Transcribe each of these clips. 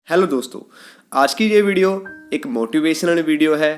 Hello दोस्तों, आज की ये वीडियो एक मोटिवेशनल वीडियो है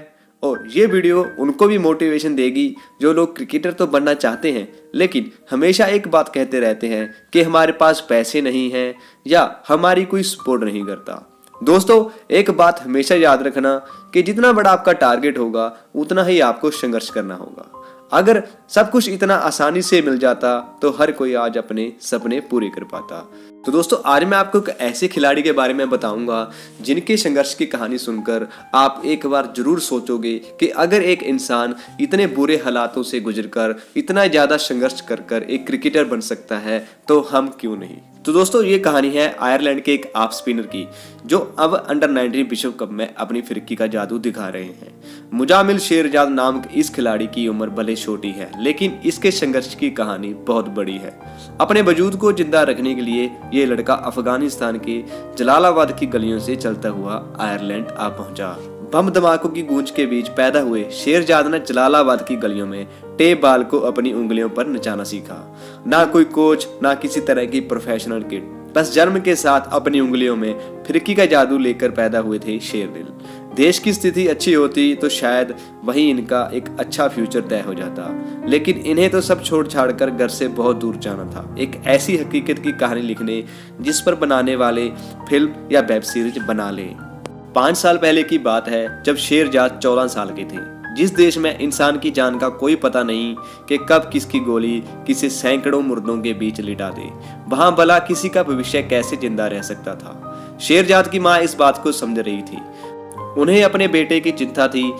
और ये वीडियो उनको भी मोटिवेशन देगी जो लोग क्रिकेटर तो बनना चाहते हैं लेकिन हमेशा एक बात कहते रहते हैं कि हमारे पास पैसे नहीं हैं या हमारी कोई सपोर्ट नहीं करता। दोस्तों, एक बात हमेशा याद रखना कि जितना बड़ा आपका टारगेट होगा उतना ही आपको संघर्ष करना होगा। अगर सब कुछ इतना आसानी से मिल जाता तो हर कोई आज अपने सपने पूरे कर पाता। तो दोस्तों, आज मैं आपको एक ऐसे खिलाड़ी के बारे में बताऊंगा जिनके संघर्ष की कहानी सुनकर आप एक बार जरूर सोचोगे कि अगर एक इंसान इतने बुरे हालातों से गुजरकर इतना ज्यादा संघर्ष कर एक क्रिकेटर बन सकता है तो हम क्यों नहीं। तो दोस्तों, ये कहानी है आयरलैंड के एक ऑफ स्पिनर की जो अब अंडर 19 विश्व कप में अपनी फिरकी का जादू दिखा रहे हैं। मुजामिल शेरजाद नामक इस खिलाड़ी की उम्र भले छोटी है लेकिन इसके संघर्ष की कहानी बहुत बड़ी है। अपने वजूद को जिंदा रखने के लिए ये लड़का अफगानिस्तान के जलालाबाद की गलियों से चलता हुआ आयरलैंड आ पहुंचा। बम धमाकों की गूंज के बीच पैदा हुए शेरजाद ने जलालाबाद की गलियों में टेप बॉल को अपनी उंगलियों पर नचाना सीखा। ना कोई कोच, ना किसी तरह की प्रोफेशनल किट, बस जन्म के साथ अपनी उंगलियों में फिरकी का जादू लेकर पैदा हुए थे शेरदिल। देश की स्थिति अच्छी होती तो शायद वहीं इनका एक अच्छा फ्यूचर तय हो जाता, लेकिन इन्हें तो सब छोड़ छाड़ कर घर से बहुत दूर जाना था एक ऐसी हकीकत की कहानी लिखने जिस पर बनाने वाले फिल्म या वेब सीरीज बना ले। 5 साल पहले की बात है जब शेरजाद 14 साल के थे। जिस देश में इंसान की जान का कोई पता नहीं कि कब किसकी गोली किसी सैकड़ों मुर्दों के बीच लिटा दे, वहां भला किसी का भविष्य कैसे जिंदा रह सकता था। शेरजाद की माँ इस बात को समझ रही थी। उन्हें अपने बेटे की चिंता थी।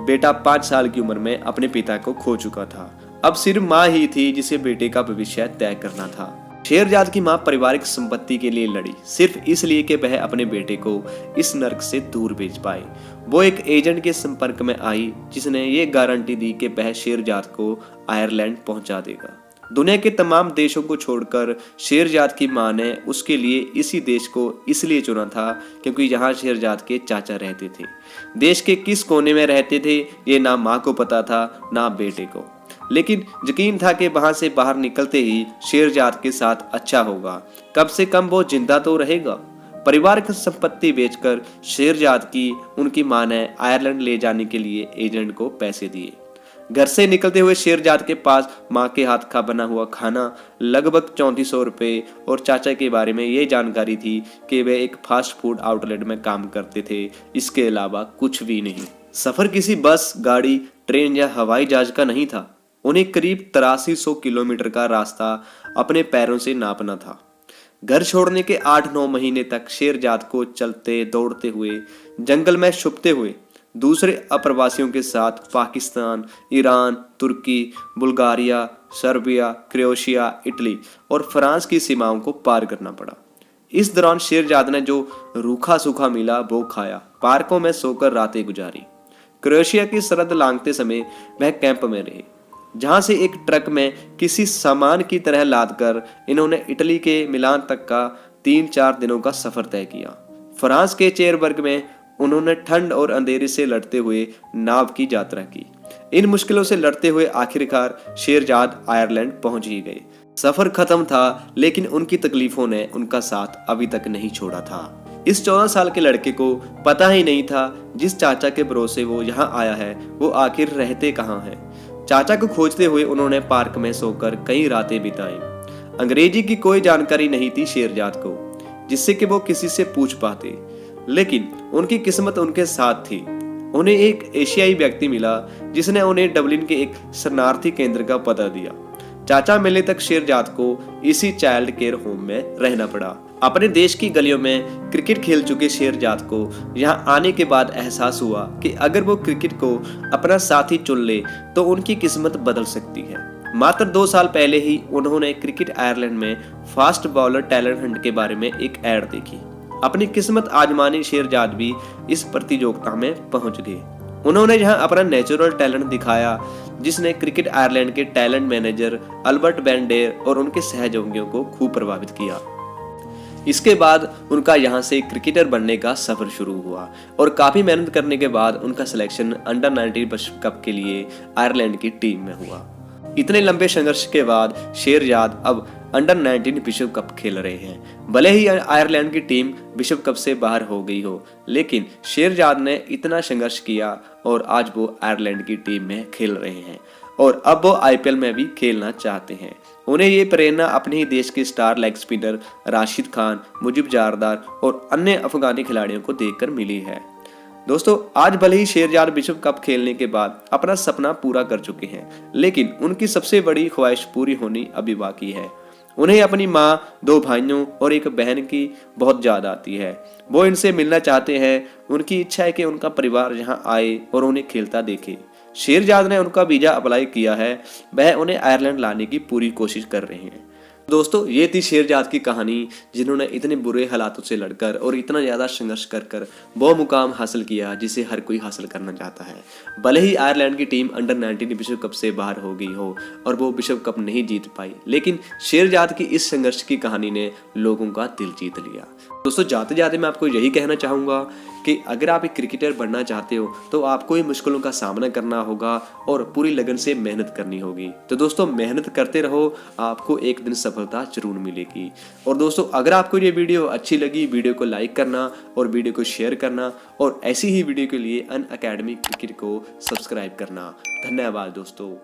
बेटा 5 साल की उम्र में अपने पिता को खो चुका था। अब सिर्फ माँ ही थी जिसे बेटे का भविष्य तय करना था। शेरजाद की मां पारिवारिक संपत्ति के लिए लड़ी, सिर्फ इसलिए कि वह अपने बेटे को इस नर्क से दूर भेज पाए। वो एक एजेंट के संपर्क में आई जिसने ये गारंटी दी कि वह शेरजाद को आयरलैंड पहुंचा देगा। दुनिया के तमाम देशों को छोड़कर शेरजाद की मां ने उसके लिए इसी देश को इसलिए चुना था क्योंकि यहाँ शेरजाद के चाचा रहते थे। देश के किस कोने में रहते थे ये ना माँ को पता था ना बेटे को, लेकिन यकीन था कि वहां से बाहर निकलते ही शेरजाद के साथ अच्छा होगा, कम से कम वो जिंदा तो रहेगा। परिवार की संपत्ति बेचकर शेरजाद की उनकी मां ने आयरलैंड ले जाने के लिए एजेंट को पैसे दिए। घर से निकलते हुए शेरजाद के पास मां के हाथ का बना हुआ खाना, लगभग 3400 रुपए और चाचा के बारे में ये जानकारी थी कि वे एक फास्ट फूड आउटलेट में काम करते थे। इसके अलावा कुछ भी नहीं। सफर किसी बस, गाड़ी, ट्रेन या हवाई जहाज का नहीं था। उन्हें करीब 8300 किलोमीटर का रास्ता अपने पैरों से नापना था। घर छोड़ने के 8-9 महीने तक शेरजाद को चलते दौड़ते हुए, जंगल में छुपते हुए दूसरे अप्रवासियों के साथ पाकिस्तान, ईरान, तुर्की, बुल्गारिया, सर्बिया, क्रोएशिया, इटली और फ्रांस की सीमाओं को पार करना पड़ा। इस दौरान शेरजाद ने जो रूखा सूखा मिला वो खाया, पार्कों में सोकर रातें गुजारी। क्रोएशिया की सरहद लांघते समय वह कैंप में रहे, जहां से एक ट्रक में किसी सामान की तरह लादकर इन्होंने इटली के मिलान तक का 3-4 दिनों का सफर तय किया। फ्रांस के चेरबर्ग में उन्होंने ठंड और अंधेरे से लड़ते हुए नाव की यात्रा की। इन मुश्किलों से लड़ते हुए आखिरकार शेरजाद आयरलैंड पहुंच ही गए। सफर खत्म था लेकिन उनकी तकलीफों ने उनका साथ अभी तक नहीं छोड़ा था। इस 14 साल के लड़के को पता ही नहीं था जिस चाचा के भरोसे वो यहाँ आया है वो आखिर रहते कहाँ हैं। चाचा को खोजते हुए उन्होंने पार्क में सोकर कई रातें बिताई। अंग्रेजी की कोई जानकारी नहीं थी शेरजाद को जिससे कि वो किसी से पूछ पाते, लेकिन उनकी किस्मत उनके साथ थी। उन्हें एक एशियाई व्यक्ति मिला जिसने उन्हें डबलिन के एक शरणार्थी केंद्र का पता दिया। चाचा मिलने तक शेरजाद को इसी चाइल्ड केयर होम में रहना पड़ा। अपने देश की गलियों में क्रिकेट खेल चुके शेरजाद को यहाँ आने के बाद एहसास हुआ कि अगर वो क्रिकेट को अपना साथी चुन ले तो उनकी किस्मत बदल सकती है। मात्र 2 साल पहले ही उन्होंने क्रिकेट आयरलैंड में फास्ट बॉलर टैलेंट हंट के बारे में एक ऐड देखी। अपनी किस्मत आजमाने शेरजाद भी इस प्रतियोगिता में पहुंच गए। उन्होंने यहाँ अपना नेचुरल टैलेंट दिखाया जिसने क्रिकेट आयरलैंड के टैलेंट मैनेजर अल्बर्ट बेंडेर और उनके सहयोगियों को खूब प्रभावित किया। इसके बाद उनका यहाँ से क्रिकेटर बनने का सफर शुरू हुआ और काफी मेहनत करने के बाद उनका सिलेक्शन अंडर 19 विश्व कप के लिए आयरलैंड की टीम में हुआ। इतने लंबे संघर्ष के बाद शेरजाद अब अंडर 19 विश्व कप खेल रहे हैं। भले ही आयरलैंड की टीम विश्व कप से बाहर हो गई हो, लेकिन शेरजाद ने इतना संघर्ष किया और आज वो आयरलैंड की टीम में खेल रहे हैं और अब वो आईपीएल में भी खेलना चाहते हैं। उन्हें ये प्रेरणा अपने ही देश के star leg spinner Rashid Khan, Mujeeb Zadran और अन्य अफगानी खिलाड़ियों को देखकर मिली है। दोस्तों, आज भले ही शेरजाद विश्व कप खेलने के बाद अपना सपना पूरा कर चुके हैं, लेकिन उनकी सबसे बड़ी ख्वाहिश पूरी होनी अभी बाकी है। उन्हें अपनी माँ, 2 भाइयों और एक बहन की बहुत याद आती है। वो इनसे मिलना चाहते हैं। उनकी इच्छा है कि उनका परिवार यहाँ आए और उन्हें खेलता देखे। शेरजाद ने उनका वीजा अप्लाई किया है। वह उन्हें आयरलैंड लाने की पूरी कोशिश कर रहे हैं। दोस्तों, ये थी शेरजाद की कहानी, जिन्होंने इतने बुरे हालातों से लड़कर और इतना ज़्यादा संघर्ष कर वो मुकाम हासिल किया जिसे हर कोई हासिल करना चाहता है। भले ही आयरलैंड की टीम अंडर 19 विश्व कप से बाहर हो गई हो और वो विश्व कप नहीं जीत पाई, लेकिन शेरजाद की इस संघर्ष की कहानी ने लोगों का दिल जीत लिया। दोस्तों, जाते जाते मैं आपको यही कहना चाहूँगा कि अगर आप एक क्रिकेटर बनना चाहते हो तो आपको इन मुश्किलों का सामना करना होगा और पूरी लगन से मेहनत करनी होगी। तो दोस्तों, मेहनत करते रहो, आपको एक दिन सफलता जरूर मिलेगी। और दोस्तों, अगर आपको ये वीडियो अच्छी लगी, वीडियो को लाइक करना और वीडियो को शेयर करना और ऐसी ही वीडियो के लिए अनअकैडमी क्रिकेट को सब्सक्राइब करना। धन्यवाद दोस्तों।